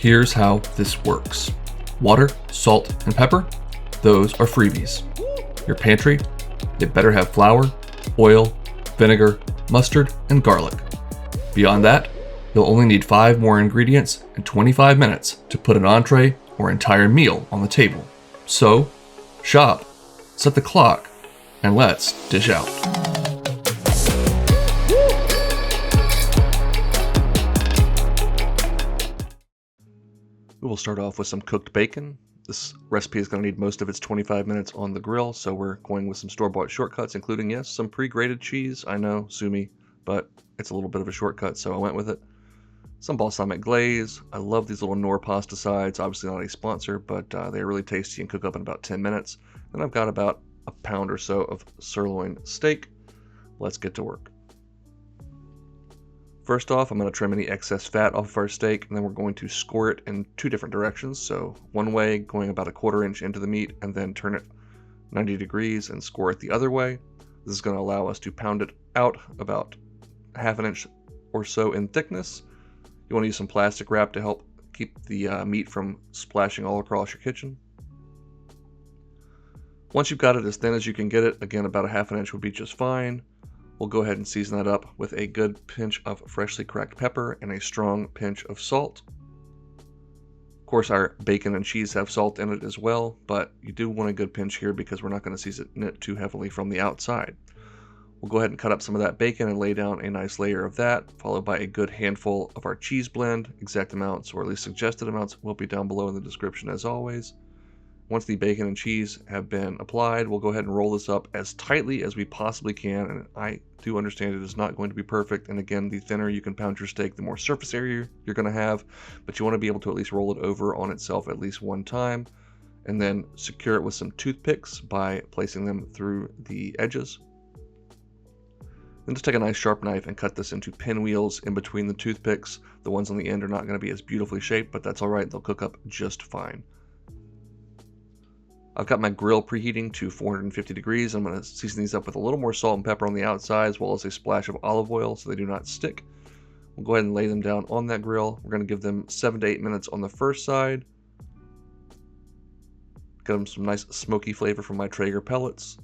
Here's how this works. Water, salt, and pepper, those are freebies. Your pantry, it better have flour, oil, vinegar, mustard, and garlic. Beyond that, you'll only need 5 more ingredients and 25 minutes to put an entree or entire meal on the table. So, shop, set the clock, and let's dish out. We will start off with some cooked bacon. This recipe is going to need most of its 25 minutes on the grill, so we're going with some store-bought shortcuts, including, yes, some pre-grated cheese. I know, sue me, but it's a little bit of a shortcut, so I went with it. Some balsamic glaze. I love these little Knorr pasta sides. Obviously not a sponsor, but they're really tasty and cook up in about 10 minutes. Then I've got about a pound or so of sirloin steak. Let's get to work. First off, I'm going to trim any excess fat off of our steak, and then we're going to score it in 2 different directions. So one way, going about a 1/4 inch into the meat, and then turn it 90 degrees and score it the other way. This is going to allow us to pound it out about 1/2 inch or so in thickness. You want to use some plastic wrap to help keep the meat from splashing all across your kitchen. Once you've got it as thin as you can get it, again about a 1/2 inch would be just fine. We'll go ahead and season that up with a good pinch of freshly cracked pepper and a strong pinch of salt. Of course, our bacon and cheese have salt in it as well, but you do want a good pinch here because we're not going to season it too heavily from the outside. We'll go ahead and cut up some of that bacon and lay down a nice layer of that, followed by a good handful of our cheese blend. Exact amounts, or at least suggested amounts, will be down below in the description as always. Once the bacon and cheese have been applied, we'll go ahead and roll this up as tightly as we possibly can. And I do understand it is not going to be perfect. And again, the thinner you can pound your steak, the more surface area you're going to have. But you want to be able to at least roll it over on itself at least one time. And then secure it with some toothpicks by placing them through the edges. Then just take a nice sharp knife and cut this into pinwheels in between the toothpicks. The ones on the end are not going to be as beautifully shaped, but that's all right. They'll cook up just fine. I've got my grill preheating to 450 degrees. I'm going to season these up with a little more salt and pepper on the outside, as well as a splash of olive oil so they do not stick. We'll go ahead and lay them down on that grill. We're going to give them 7 to 8 minutes on the first side. Get them some nice smoky flavor from my Traeger pellets.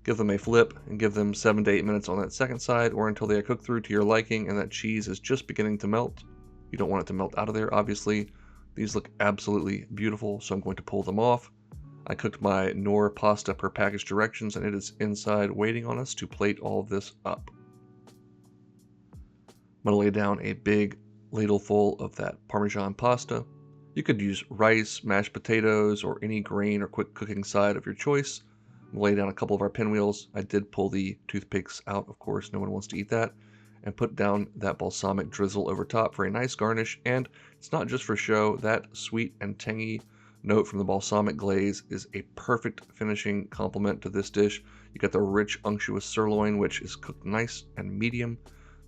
Give them a flip and give them 7 to 8 minutes on that second side, or until they are cooked through to your liking and that cheese is just beginning to melt. You don't want it to melt out of there, obviously. These look absolutely beautiful, so I'm going to pull them off. I cooked my Knorr pasta per package directions, and it is inside waiting on us to plate all of this up. I'm going to lay down a big ladle full of that Parmesan pasta. You could use rice, mashed potatoes, or any grain or quick cooking side of your choice. We'll lay down a couple of our pinwheels. I did pull the toothpicks out, of course, no one wants to eat that. And put down that balsamic drizzle over top for a nice garnish. And it's not just for show, that sweet and tangy note from the balsamic glaze is a perfect finishing complement to this dish. You got the rich, unctuous sirloin, which is cooked nice and medium.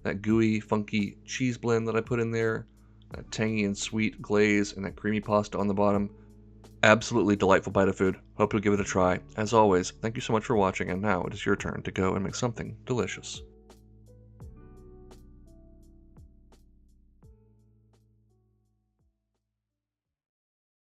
That gooey, funky cheese blend that I put in there. That tangy and sweet glaze and that creamy pasta on the bottom. Absolutely delightful bite of food. Hope you'll give it a try. As always, thank you so much for watching, and now it is your turn to go and make something delicious.